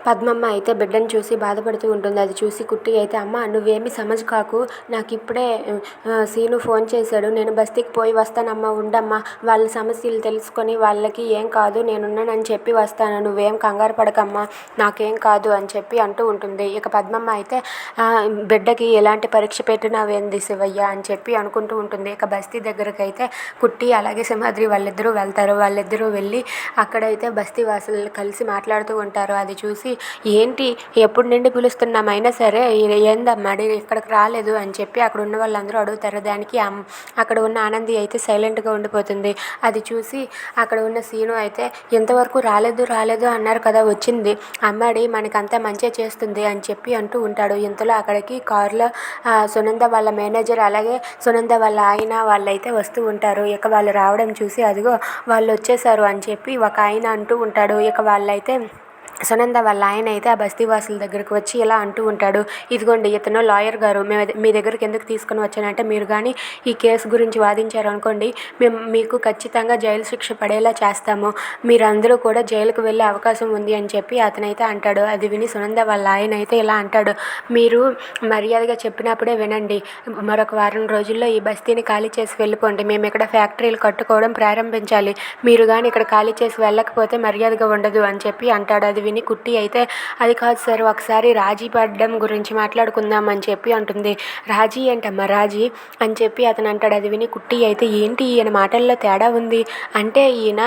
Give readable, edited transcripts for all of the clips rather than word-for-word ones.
పద్మమ్మ అయితే బిడ్డను చూసి బాధపడుతూ ఉంటుంది. అది చూసి కుట్టి అయితే, అమ్మ నువ్వేమి సమజ్ కాకు, నాకిప్పుడే సీను ఫోన్ చేశాడు, నేను బస్తీకి పోయి వస్తానమ్మా, ఉండమ్మా, వాళ్ళ సమస్యలు తెలుసుకొని వాళ్ళకి ఏం కాదు నేనున్నానని చెప్పి వస్తాను, నువ్వేం కంగారు పడకమ్మా, నాకేం కాదు అని చెప్పి అంటూ ఉంటుంది. ఇక పద్మమ్మ అయితే బిడ్డకి ఎలాంటి పరీక్ష పెట్టినావేంది శివయ్య అని చెప్పి అనుకుంటూ ఉంటుంది. ఇక బస్తీ దగ్గరకు అయితే కుట్టి అలాగే సింహాద్రి వాళ్ళిద్దరూ వెళ్తారు. వాళ్ళిద్దరూ వెళ్ళి అక్కడైతే బస్తీ వాసులు కలిసి మాట్లాడుతూ ఉంటారు. అది చూసి, ఏంటి ఎప్పుడు నుండి పిలుస్తున్నాం, అయినా సరే ఏందమ్మా ఇక్కడికి రాలేదు అని చెప్పి అక్కడ ఉన్న వాళ్ళందరూ అడుగుతారు. దానికి అక్కడ ఉన్న ఆనంది అయితే సైలెంట్గా ఉండిపోతుంది. అది చూసి అక్కడ ఉన్న సీను అయితే, ఎంతవరకు రాలేదు రాలేదు అన్నారు కదా, వచ్చింది అమ్మాడి మనకంతా మంచిగా చేస్తుంది అని చెప్పి అంటూ ఉంటాడు. ఇంతలో అక్కడికి కారులో సునంద వాళ్ళ మేనేజర్ అలాగే సునంద వాళ్ళ ఆయన వాళ్ళైతే వస్తూ ఉంటారు. ఇక వాళ్ళు రావడం చూసి, అదిగో వాళ్ళు వచ్చేసారు అని చెప్పి ఒక ఆయన అంటూ ఉంటాడు. ఇక వాళ్ళైతే సునంద వాళ్ళ ఆయన అయితే ఆ బస్తీవాసుల దగ్గరికి వచ్చి ఇలా అంటూ ఉంటాడు, ఇదిగోండి ఇతను లాయర్ గారు, మీ దగ్గరికి ఎందుకు తీసుకుని వచ్చానంటే, మీరు కానీ ఈ కేసు గురించి వాదించారు అనుకోండి, మేము మీకు ఖచ్చితంగా జైలు శిక్ష పడేలా చేస్తాము, మీరందరూ కూడా జైలుకు వెళ్ళే అవకాశం ఉంది అని చెప్పి అతనైతే అంటాడు. అది విని సునంద వాళ్ళ ఆయన అయితే ఇలా అంటాడు, మీరు మర్యాదగా చెప్పినప్పుడే వినండి, మరొక వారం రోజుల్లో ఈ బస్తీని ఖాళీ చేసి వెళ్ళిపోండి, మేము ఇక్కడ ఫ్యాక్టరీలు కట్టుకోవడం ప్రారంభించాలి, మీరు కానీ ఇక్కడ ఖాళీ చేసి వెళ్ళకపోతే మర్యాదగా ఉండదు అని చెప్పి అంటాడు. అది విని కుట్టి అయితే, అది కాదు సార్, ఒకసారి రాజీ పడడం గురించి మాట్లాడుకుందాం అని చెప్పి అంటుంది. రాజీ ఏంటమ్మా రాజీ అని చెప్పి అతను అంటాడు. అది విని కుట్టి అయితే, ఏంటి ఈయన మాటల్లో తేడా ఉంది, అంటే ఈయన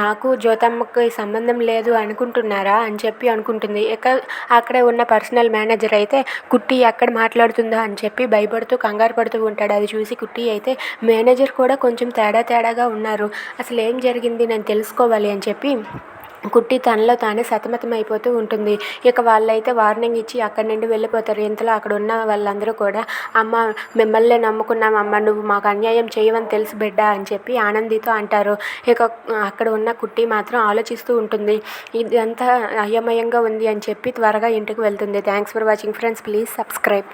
నాకు జ్యోతమ్మకి సంబంధం లేదు అనుకుంటున్నారా అని చెప్పి అనుకుంటుంది. ఇక అక్కడే ఉన్న పర్సనల్ మేనేజర్ అయితే, కుట్టి ఎక్కడ మాట్లాడుతుందా అని చెప్పి భయపడుతూ కంగారు పడుతూ ఉంటాడు. అది చూసి కుట్టి అయితే, మేనేజర్ కూడా కొంచెం తేడాగా ఉన్నారు, అసలు ఏం జరిగింది నేను తెలుసుకోవాలి అని చెప్పి కుట్టి తనలో తానే సతమతం అయిపోతూ ఉంటుంది. ఇక వాళ్ళైతే వార్నింగ్ ఇచ్చి అక్కడి నుండి వెళ్ళిపోతారు. ఇంతలో అక్కడ ఉన్న వాళ్ళందరూ కూడా, అమ్మ మిమ్మల్ని నమ్ముకున్నాం అమ్మ, నువ్వు మాకు అన్యాయం చేయవని తెలుసు బిడ్డ అని చెప్పి ఆనందితో అంటారు. ఇక అక్కడ ఉన్న కుట్టి మాత్రం ఆలోచిస్తూ ఉంటుంది, ఇదంతా అయోమయంగా ఉంది అని చెప్పి త్వరగా ఇంటికి వెళ్తుంది. Thanks for watching friends, please subscribe.